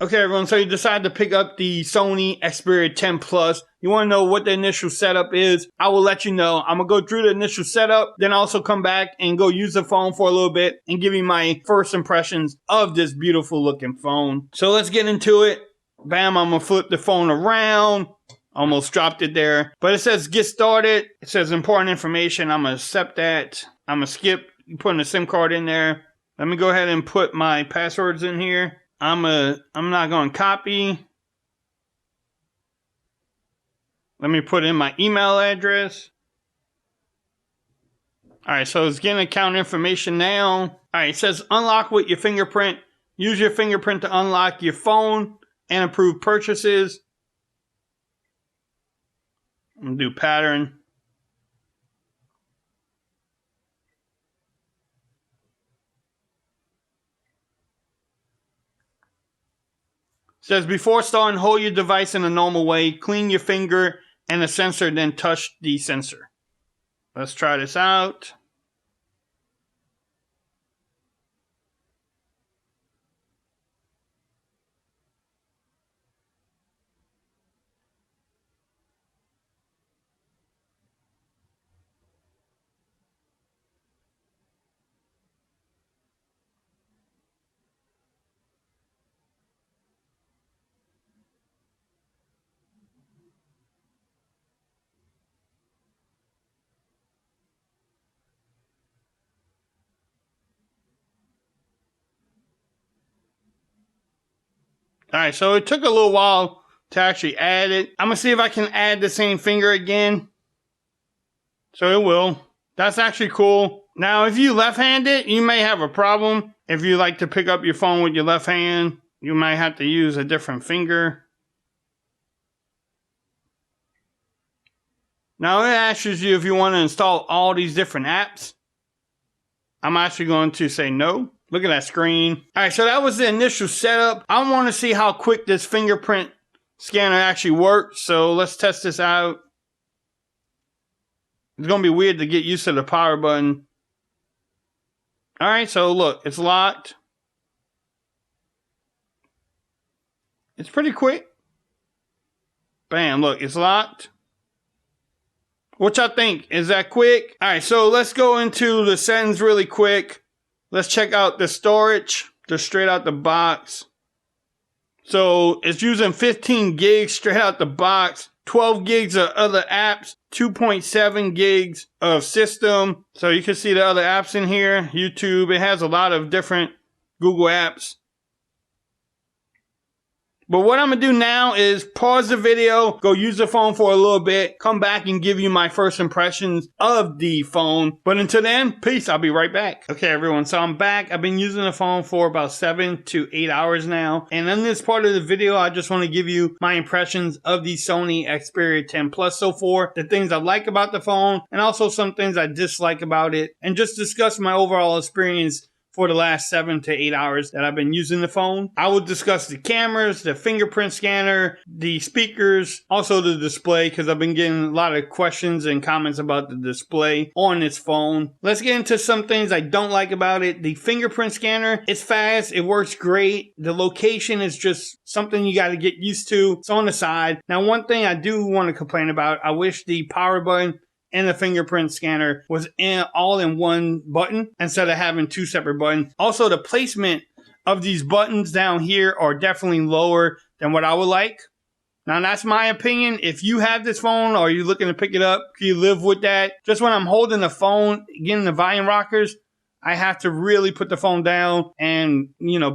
Okay, everyone, so you decide to pick up the Sony Xperia 10 Plus. You want to know what the initial setup is? I will let you know. I'm going to go through the initial setup, then also come back and go use the phone for a little bit and give you my first impressions of this beautiful looking phone. So let's get into it. Bam, I'm going to flip the phone around. Almost dropped it there. But it says get started. It says important information. I'm going to accept that. I'm going to skip putting the SIM card in there. Let me go ahead and put my passwords in here. I'm not going to copy. Let me put in my email address. Alright, so it's getting account information now. Alright, it says unlock with your fingerprint. Use your fingerprint to unlock your phone and approve purchases. I'm going to do pattern. Says before starting, hold your device in a normal way, clean your finger and the sensor, then touch the sensor. Let's try this out. Alright, so it took a little while to actually add it. I'm going to see if I can add the same finger again. So it will. That's actually cool. Now, if you left-handed, you may have a problem. If you like to pick up your phone with your left hand, you might have to use a different finger. Now, it asks you if you want to install all these different apps. I'm actually going to say no. Look at that screen. Alright, so that was the initial setup. I want to see how quick this fingerprint scanner actually works. So let's test this out. It's going to be weird to get used to the power button. Alright, so look, it's locked. It's pretty quick. Bam, look, it's locked. What y'all think? Is that quick? Alright, so let's go into the settings really quick. Let's check out the storage, just straight out the box. So it's using 15 gigs straight out the box, 12 gigs of other apps, 2.7 gigs of system. So you can see the other apps in here, YouTube. It has a lot of different Google apps. But what I'm going to do now is pause the video, go use the phone for a little bit, come back and give you my first impressions of the phone. But until then, peace. I'll be right back. Okay, everyone. So I'm back. I've been using the phone for about 7 to 8 hours now. And in this part of the video, I just want to give you my impressions of the Sony Xperia 10 Plus so far, the things I like about the phone, and also some things I dislike about it, and just discuss my overall experience for the last 7 to 8 hours that I've been using the phone. I will discuss the cameras, the fingerprint scanner, the speakers, also the display, because I've been getting a lot of questions and comments about the display on this phone. Let's get into some things I don't like about it. The fingerprint scanner, it's fast, it works great. The location is just something you got to get used to. It's on the side. Now, one thing I do want to complain about, I wish the power button and the fingerprint scanner was all in one button instead of having two separate buttons. Also, the placement of these buttons down here are definitely lower than what I would like. Now, that's my opinion. If you have this phone or you're looking to pick it up, can you live with that? Just when I'm holding the phone, getting the volume rockers, I have to really put the phone down and,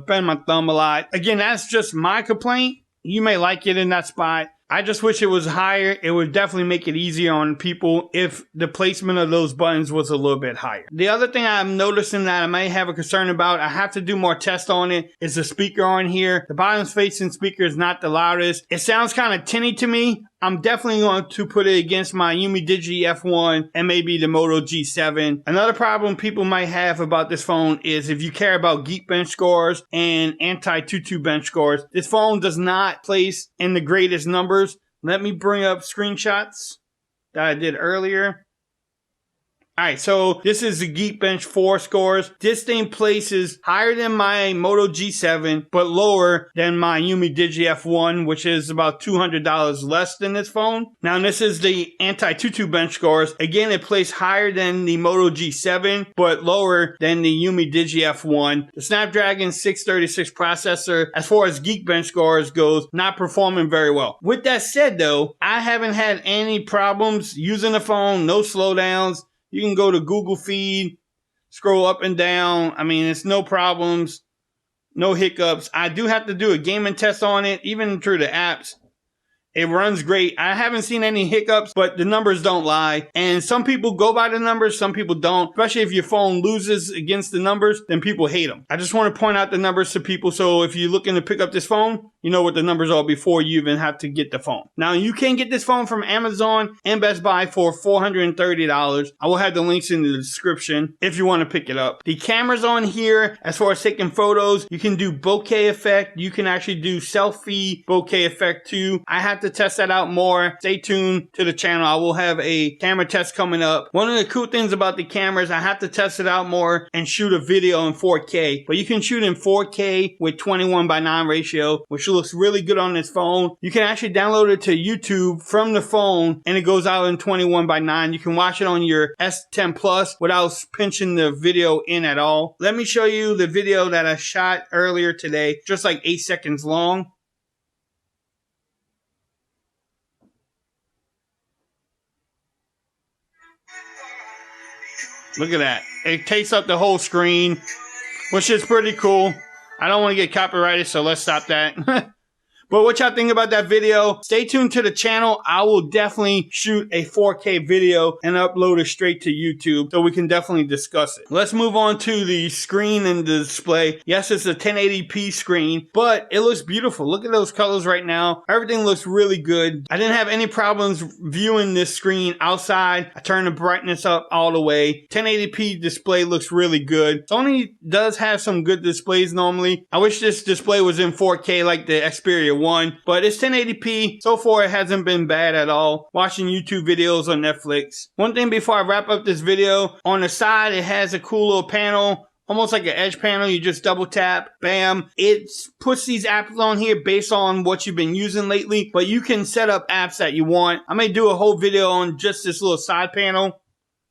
bend my thumb a lot. Again, that's just my complaint. You may like it in that spot. I just wish it was higher. It would definitely make it easier on people if the placement of those buttons was a little bit higher. The other thing I'm noticing that I might have a concern about, I have to do more tests on it, is the speaker on here. The bottom facing speaker is not the loudest. It sounds kind of tinny to me. I'm definitely going to put it against my Yumi Digi F1 and maybe the Moto G7. Another problem people might have about this phone is if you care about Geekbench scores and anti-Tutu bench scores, this phone does not place in the greatest numbers. Let me bring up screenshots that I did earlier. Alright, so this is the Geekbench 4 scores. This thing places higher than my Moto G7, but lower than my Yumi Digi F1, which is about $200 less than this phone. Now, this is the Anti-Tutu bench scores. Again, it placed higher than the Moto G7, but lower than the Yumi Digi F1. The Snapdragon 636 processor, as far as Geekbench scores goes, not performing very well. With that said, though, I haven't had any problems using the phone, no slowdowns. You can go to Google Feed, scroll up and down. I mean, it's no problems, no hiccups. I do have to do a gaming test on it, even through the apps. It runs great. I haven't seen any hiccups, but the numbers don't lie. And some people go by the numbers, some people don't. Especially if your phone loses against the numbers, then people hate them. I just want to point out the numbers to people, so if you're looking to pick up this phone, you know what the numbers are before you even have to get the phone. Now, you can get this phone from Amazon and Best Buy for $430. I will have the links in the description if you want to pick it up. The cameras on here, as far as taking photos, you can do bokeh effect. You can actually do selfie bokeh effect too. I have to test that out more. Stay tuned to the channel. I will have a camera test coming up. One of the cool things about the cameras, I have to test it out more and shoot a video in 4K. But you can shoot in 4K with 21:9 ratio, which looks really good on this phone. You can actually download it to YouTube from the phone, and it goes out in 21:9. You can watch it on your S10 Plus without pinching the video in at all. Let me show you the video that I shot earlier today, just like 8 seconds long. Look at that. It takes up the whole screen, which is pretty cool. I don't want to get copyrighted, so let's stop that. But what y'all think about that video? Stay tuned to the channel. I will definitely shoot a 4K video and upload it straight to YouTube, so we can definitely discuss it. Let's move on to the screen and the display. Yes, it's a 1080p screen, but it looks beautiful. Look at those colors right now. Everything looks really good. I didn't have any problems viewing this screen outside. I turned the brightness up all the way. 1080p display looks really good. Sony does have some good displays normally. I wish this display was in 4K like the Xperia 1, but it's 1080p. So far, it hasn't been bad at all. Watching YouTube videos on Netflix. One thing before I wrap up this video, on the side, it has a cool little panel, almost like an edge panel. You just double tap, bam. It puts these apps on here based on what you've been using lately, but you can set up apps that you want. I may do a whole video on just this little side panel.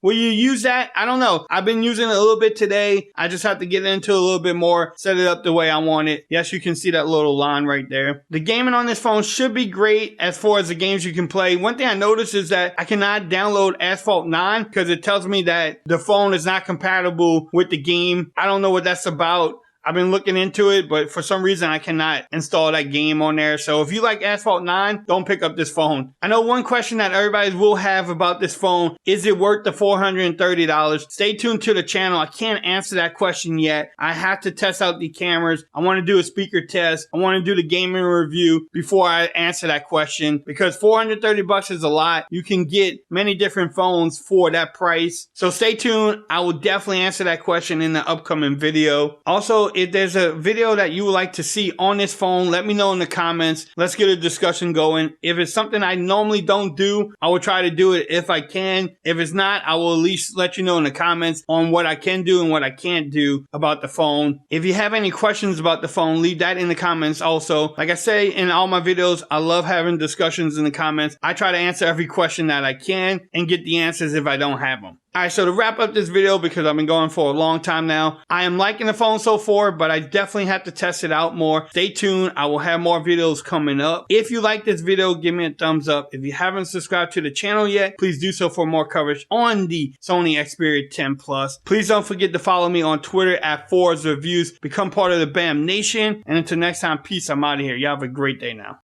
Will you use that? I don't know. I've been using it a little bit today. I just have to get into it a little bit more, set it up the way I want it. Yes, you can see that little line right there. The gaming on this phone should be great as far as the games you can play. One thing I noticed is that I cannot download Asphalt 9 because it tells me that the phone is not compatible with the game. I don't know what that's about. I've been looking into it, but for some reason I cannot install that game on there. So if you like Asphalt 9, don't pick up this phone. I know one question that everybody will have about this phone, is it worth the $430? Stay tuned to the channel. I can't answer that question yet. I have to test out the cameras. I want to do a speaker test. I want to do the gaming review before I answer that question, because $430 is a lot. You can get many different phones for that price. So stay tuned. I will definitely answer that question in the upcoming video. Also, if there's a video that you would like to see on this phone, let me know in the comments. Let's get a discussion going. If it's something I normally don't do, I will try to do it if I can. If it's not, I will at least let you know in the comments on what I can do and what I can't do about the phone. If you have any questions about the phone, leave that in the comments also. Like I say in all my videos, I love having discussions in the comments. I try to answer every question that I can and get the answers if I don't have them. Alright, so to wrap up this video, because I've been going for a long time now, I am liking the phone so far, but I definitely have to test it out more. Stay tuned. I will have more videos coming up. If you like this video, give me a thumbs up. If you haven't subscribed to the channel yet, please do so for more coverage on the Sony Xperia 10 Plus. Please don't forget to follow me on Twitter at Forza Reviews. Become part of the BAM Nation. And until next time, peace. I'm out of here. Y'all have a great day now.